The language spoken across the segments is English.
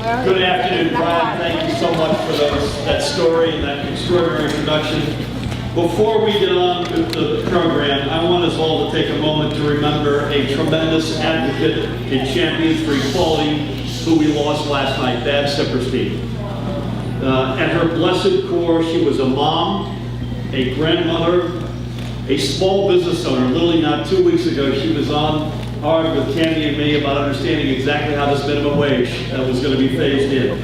Good afternoon, Brian. Thank you so much for that story and that extraordinary introduction. Before we get on with the program, I want us all to take a moment to remember a tremendous advocate and champion for equality who we lost last night, Babs Sipperstein. At her blessed core, she was a mom, a grandmother, a small business owner. Literally not 2 weeks ago, she was on hard with Tammy and me about understanding exactly how this minimum wage was going to be phased in.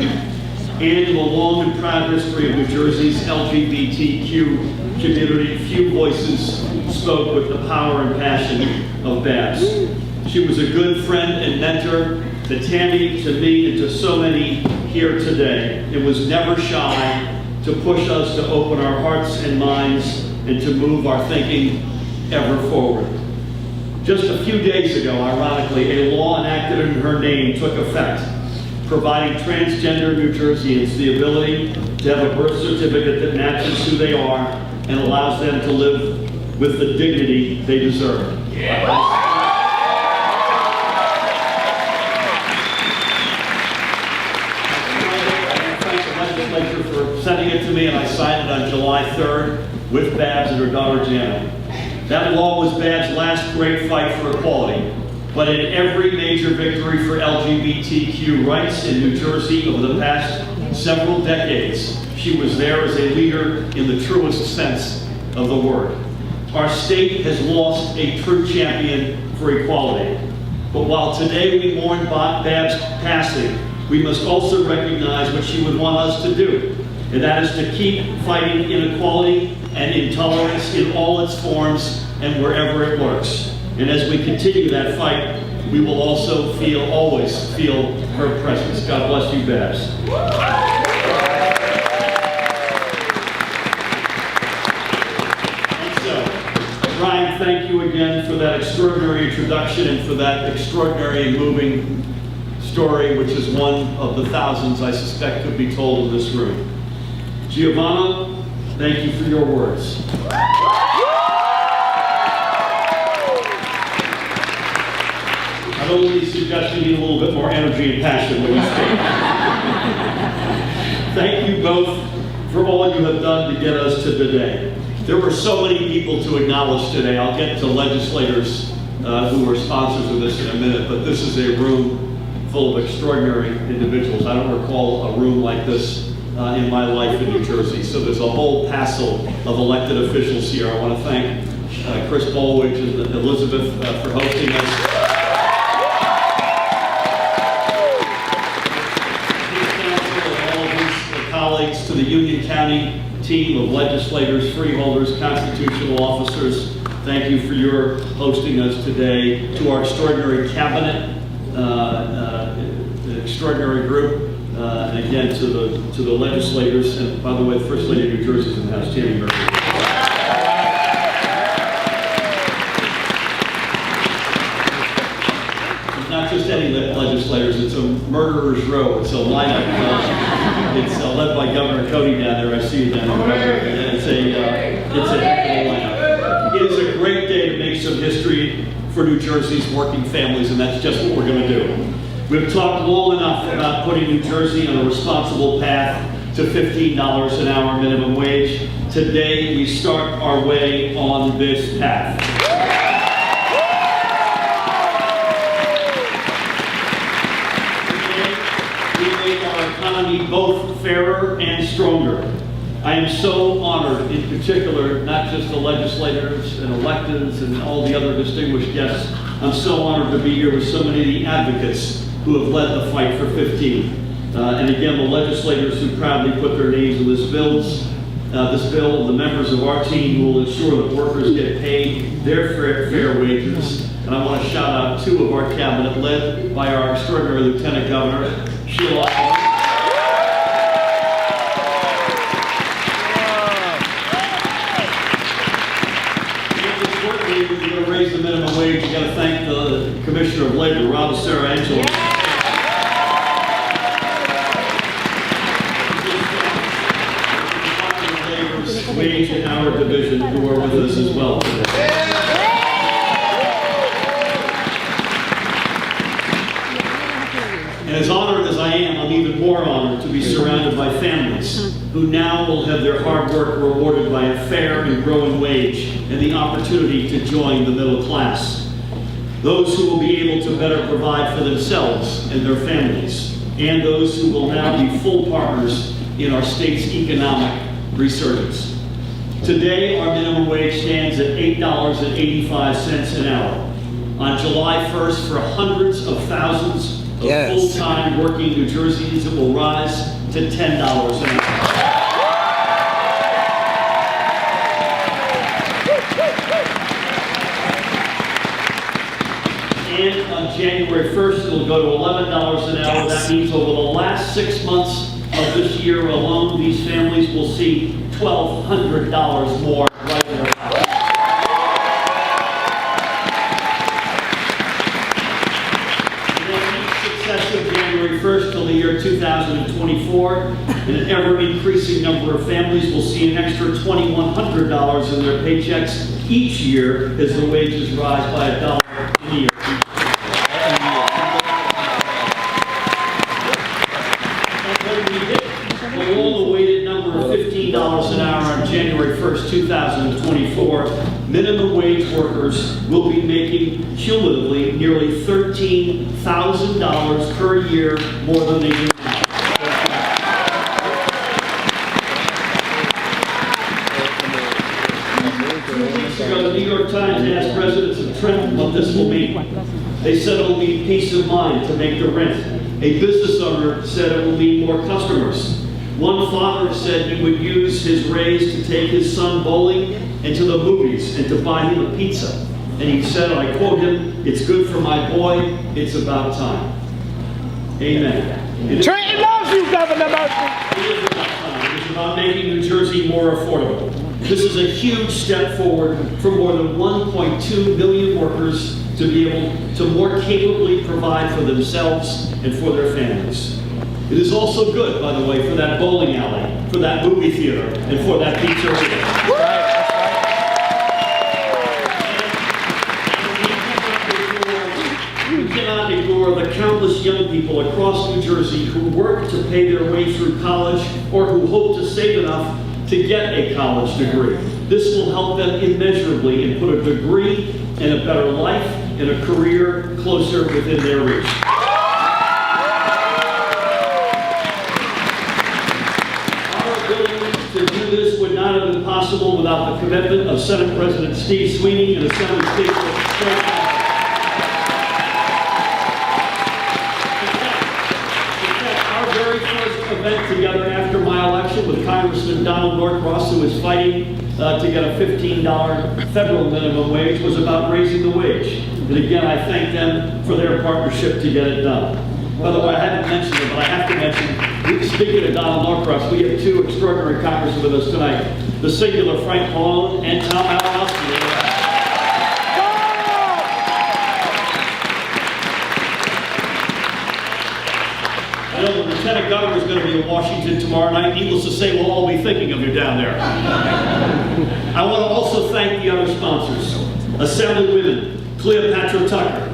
And in the long and proud history of New Jersey's LGBTQ community, few voices spoke with the power and passion of Babs. She was a good friend and mentor to Tammy, to me, and to so many here today. It was never shy to push us to open our hearts and minds and to move our thinking ever forward. Just a few days ago, ironically, a law enacted in her name took effect, providing transgender New Jerseyans the ability to have a birth certificate that matches who they are and allows them to live with the dignity they deserve. I thank the legislature for sending it to me, and I signed it on July 3rd with Babs and her daughter Janet. That law was Babs' last great fight for equality, but in every major victory for LGBTQ rights in New Jersey over the past several decades, she was there as a leader in the truest sense of the word. Our state has lost a true champion for equality. But while today we mourn Babs' passing, we must also recognize what she would want us to do, and that is to keep fighting inequality and intolerance in all its forms and wherever it lurks. And as we continue that fight, we will also always feel her presence. God bless you, Babs. And so, Brian, thank you again for that extraordinary introduction and for that extraordinary and moving story, which is one of the thousands I suspect could be told in this room. Giovanna, thank you for your words. I'd only suggest you need a little bit more energy and passion when you speak. Thank you both for all you have done to get us to today. There were so many people to acknowledge today. I'll get to legislators who were sponsors of this in a minute, but this is a room full of extraordinary individuals. I don't recall a room like this in my life in New Jersey. So there's a whole passel of elected officials here. I want to thank Chris Bolwich and Elizabeth for hosting us. All of his colleagues, to the Union County team of legislators, freeholders, constitutional officers, thank you for your hosting us today. To our extraordinary cabinet, the extraordinary group, and again to the legislators, and by the way, the First Lady of New Jersey is in the house, Tammy Murphy. It's not just any legislators, it's a murderer's row. It's a lineup. It's led by Governor Cody down there. I see you down there. And it's a heck of a lineup. It is a great day to make some history for New Jersey's working families, and that's just what we're going to do. We've talked long enough about putting New Jersey on a responsible path to $15 an hour minimum wage. Today, we start our way on this path. Today, we make our economy both fairer and stronger. I am so honored, in particular, not just the legislators and electeds and all the other distinguished guests. I'm so honored to be here with so many of the advocates who have led the fight for 15. And again, the legislators who proudly put their names in this bill, the members of our team who will ensure that workers get paid their fair wages. And I want to shout out two of our cabinet, led by our extraordinary Lieutenant Governor, Sheila. If you're going to raise the minimum wage, you got to thank the Commissioner of Labor, Rob Sarangelo. Wage and Hour Division, who are with us as well today. And as honored as I am, I'm even who now will have their hard work rewarded by a fair and growing wage and the opportunity to join the middle class. Those who will be able to better provide for themselves and their families, and those who will now be full partners in our state's economic resurgence. Today, our minimum wage stands at $8.85 an hour. On July 1st, for hundreds of thousands of full-time working New Jerseyans, it will rise to $10 an hour. And on January 1st, it'll go to $11 an hour. That means over the last 6 months of this year alone, these families will see $1,200 more right in their pocket. And then each successive January 1st till the year 2024, and an ever-increasing number of families will see an extra $2,100 in their paychecks each year as the wages rise by $1 a year. $15 an hour on January 1st, 2024, minimum wage workers will be making cumulatively nearly $13,000 per year more than they do now. 2 weeks ago, the New York Times asked residents of Trenton what this will mean. They said it will mean peace of mind to make the rent. A business owner said it will mean more customers. One father said he would use his raise to take his son bowling and to the movies and to buy him a pizza. And he said, and I quote him, "It's good for my boy, it's about time." Amen. Trenton loves you, Governor Murphy. It is about time. It's about making New Jersey more affordable. This is a huge step forward for more than 1.2 million workers to be able to more capably provide for themselves and for their families. It is also good, by the way, for that bowling alley, for that movie theater, and for that pizzeria. We cannot ignore the countless young people across New Jersey who work to pay their way through college or who hope to save enough to get a college degree. This will help them immeasurably and put a degree and a better life and a career closer within their reach. To do this would not have been possible without the commitment of Senate President Steve Sweeney and Assembly Speaker Frank Castle. In fact, our very first event together after my election with Congressman Donald Norcross, who was fighting to get a $15 federal minimum wage, was about raising the wage. And again, I thank them for their partnership to get it done. By the way, I haven't mentioned it, but I have to mention, speaking of Donald Norcross, we have two extraordinary congressmen with us tonight, the singular Frank Pallone and Tom Malinowski. I know the Lieutenant Governor is going to be in Washington tomorrow night. Needless to say, we'll all be thinking of you down there. I want to also thank the other sponsors, Assemblywomen Cleopatra Tucker,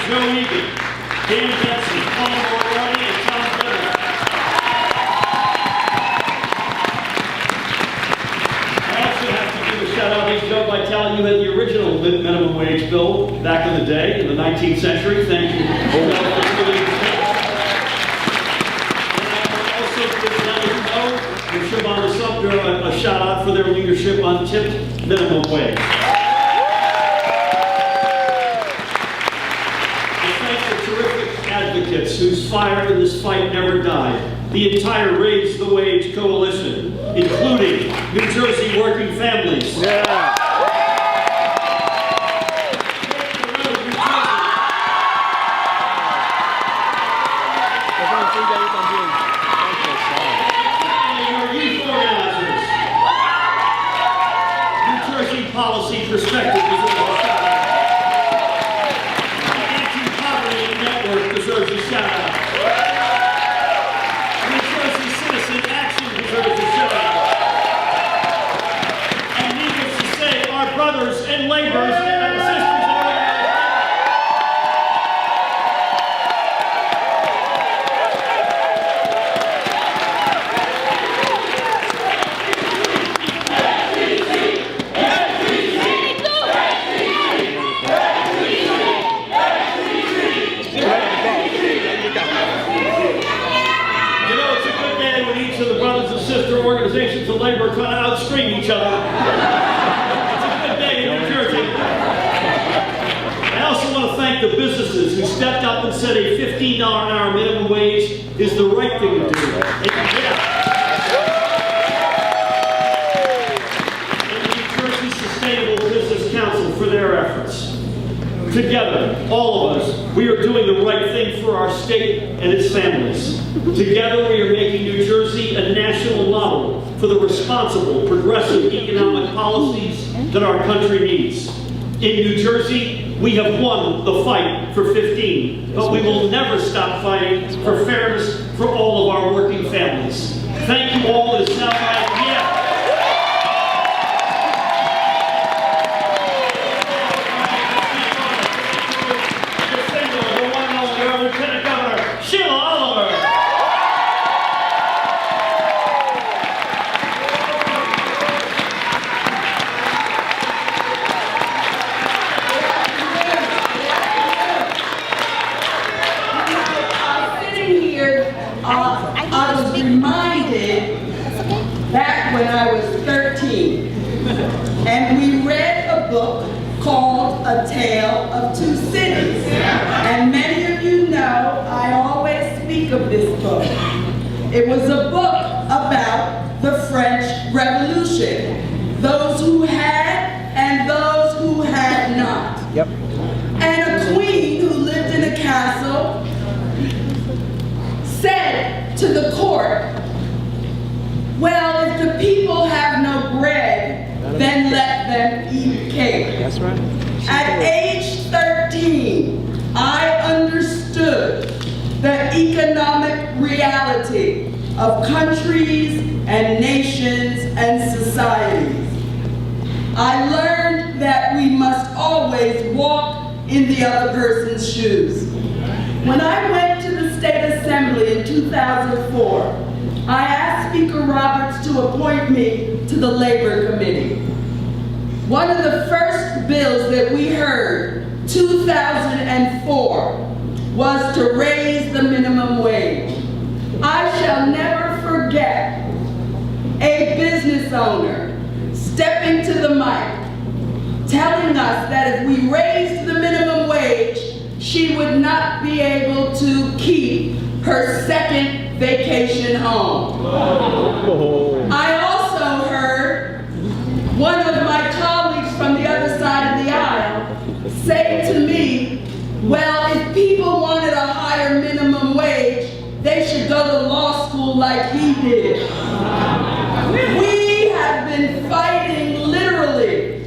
Joe Egan, Dan Benson, Paul Moriarty, and Tom Brennan. I also have to give a shout out. Hey, Joe Vitale, you had the original minimum wage bill back in the day, in the 19th century. Thank you. And I also give Leonard Snow and Siobhan Sumter a shout out for their leadership on tipped minimum wage. Advocates whose fire in this fight never died. The entire Raise the Wage Coalition, including New Jersey working families. Yeah. Your youth organizers. New Jersey Policy Perspective deserves a shout out. Deserves a shout out. New Jersey Citizen Action deserves a shout out. And League of labor kind of outscream each other. It's a good day in New Jersey. I also want to thank the businesses who stepped up and said a $15 an hour minimum wage is the right thing to do. And the New Jersey Sustainable Business Council for their efforts. Together, all of us, we are doing the right thing for our state and its families. Together, we are making New Jersey a national model for the responsible, progressive economic policies that our country needs. In New Jersey, we have won the fight for 15, but we will never stop fighting for fairness for all of our working families. Thank you all. It is now my Lieutenant Governor Sheila Oliver. Sitting here, I was reminded back when I was 13, and we read a book called A Tale of Two Cities. And many of you know I always speak of this book. It was a book about the French Revolution, those who had and those who had not. Yep. And a queen who lived in a castle said to the court, well, if the people have no bread, then let them eat cake. That's right. At age 13, I understood the economic reality of countries and nations and societies. I learned that we must always walk in the other person's shoes. When I went to the State Assembly in 2004, I asked Speaker Roberts to appoint me to the Labor Committee. One of the first bills that we heard, 2004, was to raise the minimum wage. I shall never forget a business owner stepping to the mic, telling us that if we raised the minimum wage, she would not be able to keep her second vacation home. I also heard one of my colleagues from the other side of the aisle say to me, well, if people wanted a higher minimum wage, they should go to law school like he did. We have been fighting literally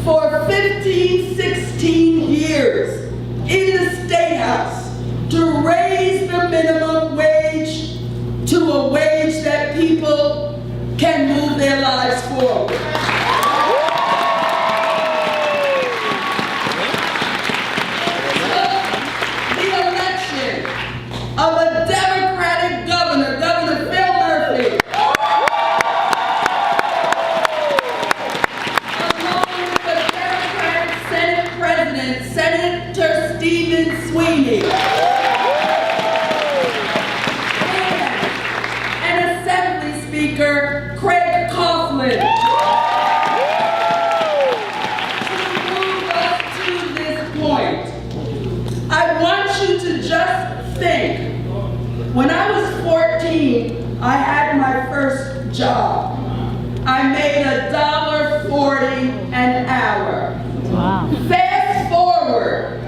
for 15, 16 years in the State House to raise the minimum wage to a wage that people can move their lives forward. The election of a Democratic governor, Governor Phil Murphy, along with the Democratic Senate President, Senator Stephen Sweeney, and Assembly Speaker Craig Coughlin, to move us to this point. I want you to just think, when I was 14, I had my first job. I made $1.40 an hour. Wow. Fast forward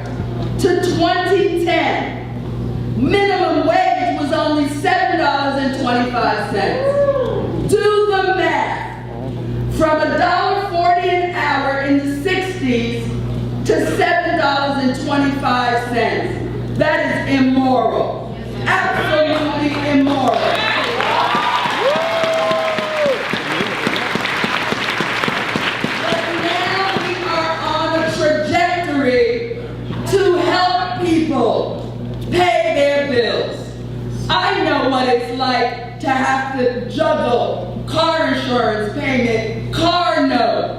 to 2010, minimum wage was only $7.25. Do the math. From $1.40 an hour in the 60s to $7.25. That is immoral. Absolutely immoral. But now we are on a trajectory to help people pay their bills. I know what it's like to have to juggle car insurance payment, car note,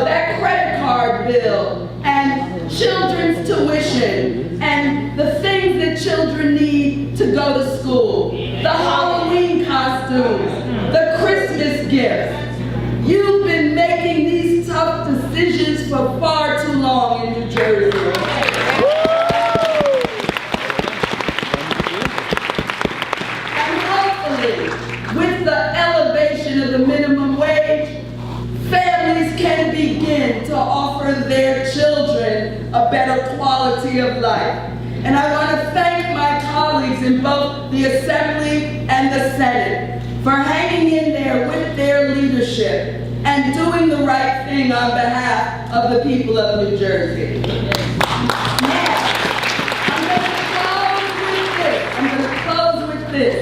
that credit card bill, and children's tuition, and the things that children need to go to school, the Halloween costumes, the Christmas Christmas gifts. You've been making these tough decisions for far too long in New Jersey. And hopefully, with the elevation of the minimum wage, families can begin to offer their children a better quality of life. And I want to thank my colleagues in both the Assembly and the Senate for hanging in there with their leadership and doing the right thing on behalf of the people of New Jersey. Now, I'm going to close with this.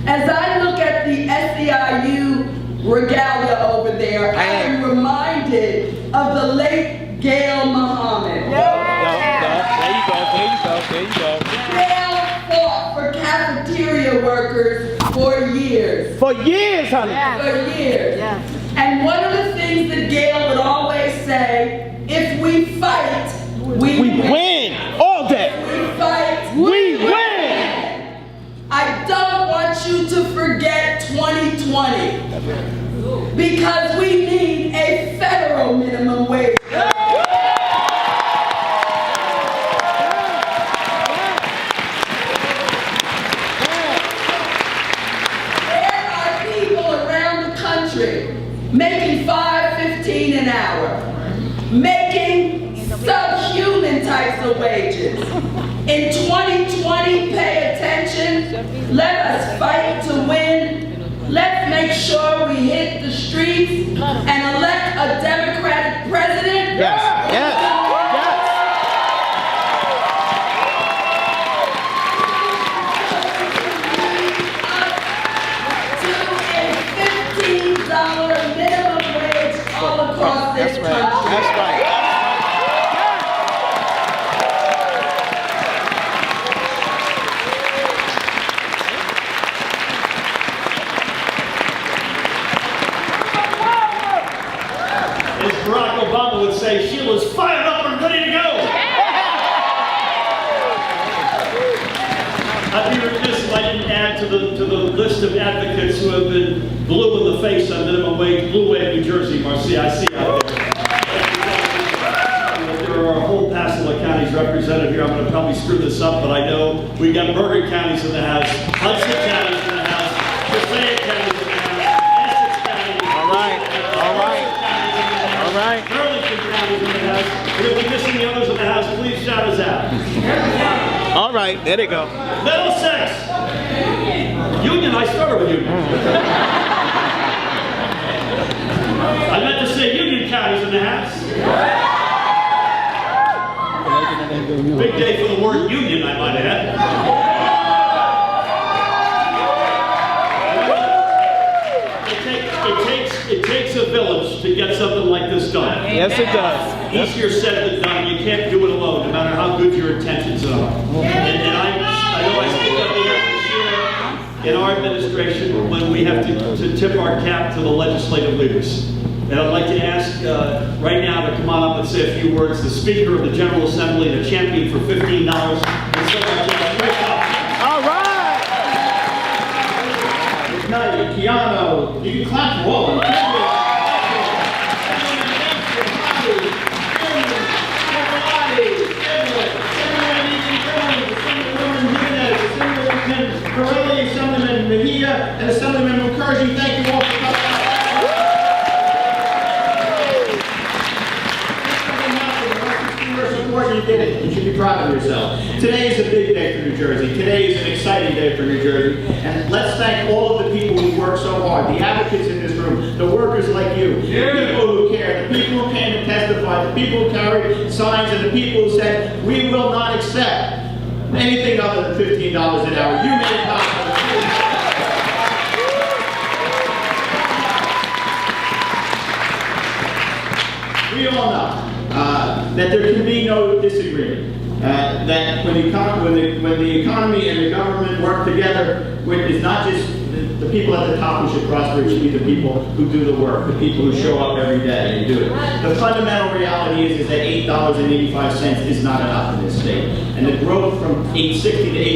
As I look at the SEIU regalia over there, I am reminded of the late Gail Muhammad. There you go. Gail fought for cafeteria workers for years. For years, honey. For years. And one of the things that Gail would always say, if we fight, we win. All day. If we fight, We win. I don't want you to forget 2020 because we need a federal minimum wage. Making $5.15 an hour, making subhuman types of wages. In 2020, pay attention. Let us fight to win. Let's make sure we hit the streets and elect a Democratic president. Yes. Minimum wage all across this country. That's right. As Barack Obama would say, Sheila's fired up and ready to go. I'd be remiss if I didn't add to the list of advocates who have been blue in the face on minimum wage, Blue Wave New Jersey, Marcia, I see out there. There are a whole passel of counties represented here. I'm going to probably screw this up, but I know we've got Bergen counties in the house, Hudson counties in the house, Passaic counties in the house, Essex county. All right. Burlington counties in the house. And if we're missing the others in the house, please shout us out. All right. There they go. Middlesex. Union, I started with Union. I meant to say Union counties in the house. Big day for the word union, I might add. It takes a village to get something like this done. Yes, it does. Easier said than done. You can't do it alone, no matter how good your intentions are. And I know I speak on behalf of the chair in our administration when we have to tip our cap to the legislative leaders. And I'd like to ask right now to come on up and say a few words. The Speaker of the General Assembly and a champion for $15. And so All right. Keanu, you can clap for all of them. Assemblyman Mejia, and Assemblyman Mukherjee, thank you all for coming. You did it. You should be proud of yourself. Today is a big day for New Jersey. Today is an exciting day for New Jersey. And let's thank all of the people who work so hard, the advocates in this room, the workers like you, the people who care, the people who came to testify, the people who carried signs, and the people who said, we will not accept anything other than $15 an hour. You made it possible. We all know that there can be no disagreement. That when the economy and the government work together, it's not just the people at the top who should prosper, it should be the people who do the work, the people who show up every day and do it. The fundamental reality is that $8.85 is not enough in this state. And the growth from $8.60 to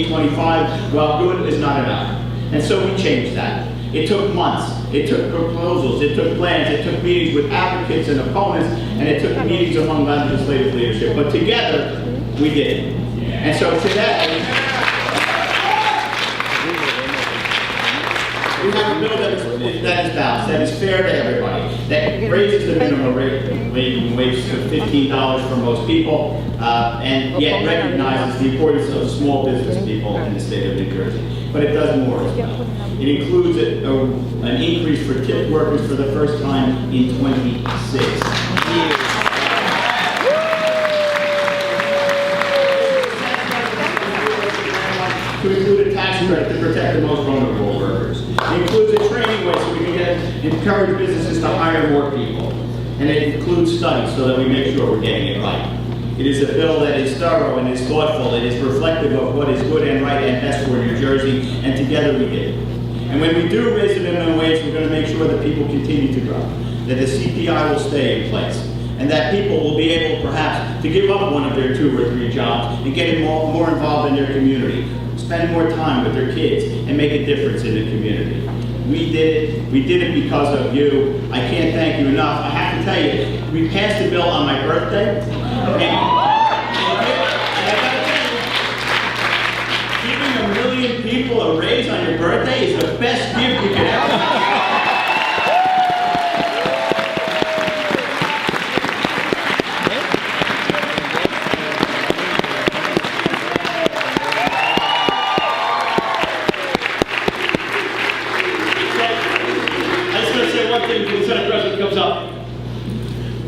$8.25, while good, is not enough. And so we changed that. It took months. It took proposals, it took plans, it took meetings with advocates and opponents, and it took meetings among legislative leadership. But together, we did it. And so today, we have a bill that is balanced, that is fair to everybody, that raises the minimum wage to $15 for most people, and yet recognizes the importance of small business people in the state of New Jersey. But it does more as well. It includes an increase for tip workers for the first time in 26 years. To include a tax credit to protect the most vulnerable workers. It includes a training way so we can encourage businesses to hire more people. And it includes studies so that we make sure we're getting it right. It is a bill that is thorough and is thoughtful. It is reflective of what is good and right and best for New Jersey, and together we did it. And when we do raise the minimum wage, we're going to make sure that people continue to grow, that the CPI will stay in place, and that people will be able perhaps to give up one of their 2 or 3 jobs and get more involved in their community, spend more time with their kids, and make a difference in the community. We did it. We did it because of you. I can't thank you enough. I have to tell you, we passed the bill on my birthday. And I gotta tell you, giving 1 million people a raise on your birthday is the best gift you could ever have.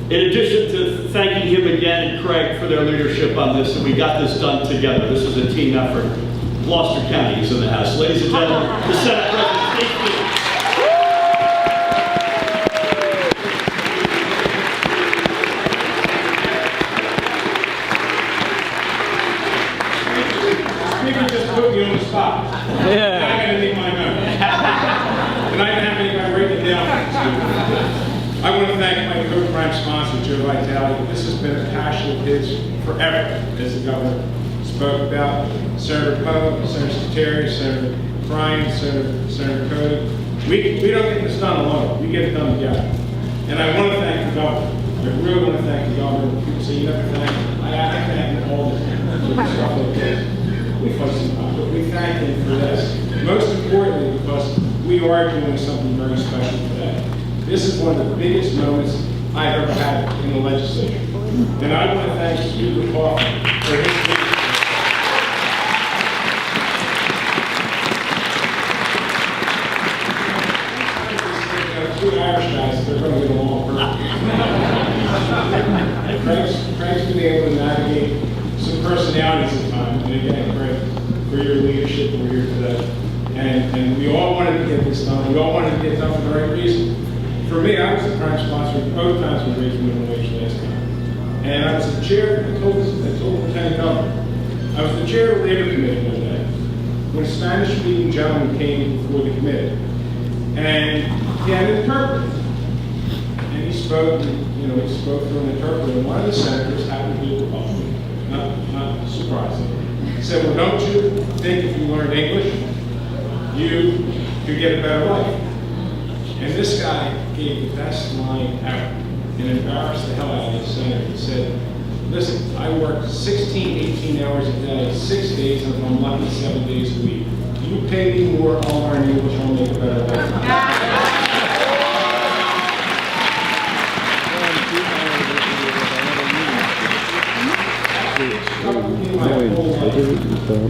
In addition to thanking him again and Craig for their leadership on this, and we got this done together. This is a team effort. Gloucester County is in the house. Ladies and gentlemen, the Senate President, Steve Queen. Speaker just put me on the spot. Yeah. I gotta make my note. And I didn't have anybody write it down. I want to thank my co-prime sponsor, Joe Vitale. This has been a passion of his forever, as the governor spoke about. Senator Poe, Senator Spiteri, Senator Bryan, Senator Cody. We don't get this done alone. We get it done together. And I want to thank the governor. I really want to thank the governor. People say you never thank him. I thank him all the time for stuff like this. We fuss him up, but we thank him for this. Most importantly, because we are doing something very special today. This is one of the biggest moments I've ever had in the legislature. And I want to thank Hugh Hoffman for his leadership. Two Irish guys, they're going to get along perfectly. Craig's been able to navigate some personalities at times. And again, Craig, for your leadership, we're here today. And we all wanted to get this done. We all wanted to get it done for the right reason. For me, I was the prime sponsor both times we raised minimum wage last time. And I was the chair, I told Lieutenant Governor, I was the chair of the Labor Committee one day when a Spanish-speaking gentleman came before the committee. And he had an interpreter. And he spoke, he spoke through an interpreter. And one of the senators happened to be a Republican, not surprising. He said, well, don't you think if you learned English, you could get a better life? And this guy gave the best line ever and embarrassed the hell out of the senator. He said, listen, I work 16, 18 hours a day, 6 days, and if I'm lucky, 7 days a week. You pay me more, I'll learn English, I'll make a better life.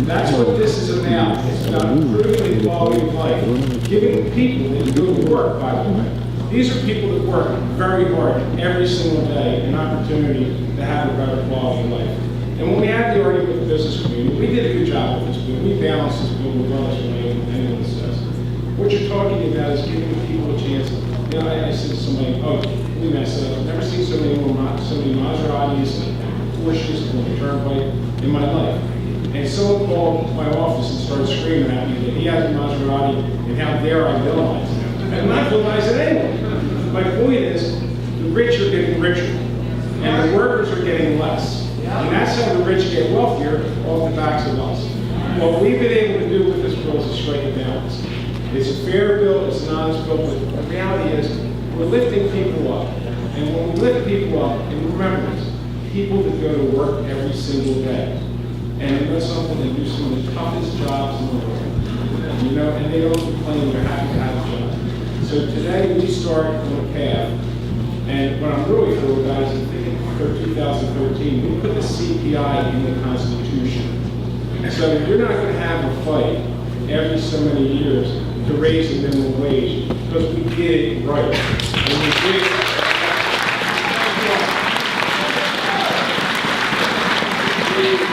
That's what this is about. It's about improving the quality of life, giving people that go to work, by the way. These are people that work very hard every single day, an opportunity to have a better quality of life. And when we had the argument with the business community, we did a good job with this bill. We balanced this bill regardless of what anyone says. What you're talking about is giving people a chance. I said to somebody, oh, we messed up. I've never seen so many Maseratis and Porsches on the turnpike in my life. And someone called my office and started screaming at me that he has a Maserati and how dare I villainize him. I'm not villainizing anyone. My point is, the rich are getting richer and the workers are getting less. And that's how the rich get wealthier off the backs of us. What we've been able to do with this bill is to strike a balance. It's a fair bill, it's an honest bill, but the reality is, we're lifting people up. And when we lift people up, and remember this, people that go to work every single day, and they know something, they do some of the toughest jobs in the world, you know, and they don't complain, they're happy to have a job. So today, we start on a path, and what I'm really thrilled about is, I think for 2013, we put the CPI in the Constitution. So you're not going to have a fight every so many years to raise the minimum wage, because we did it right. And we did it. We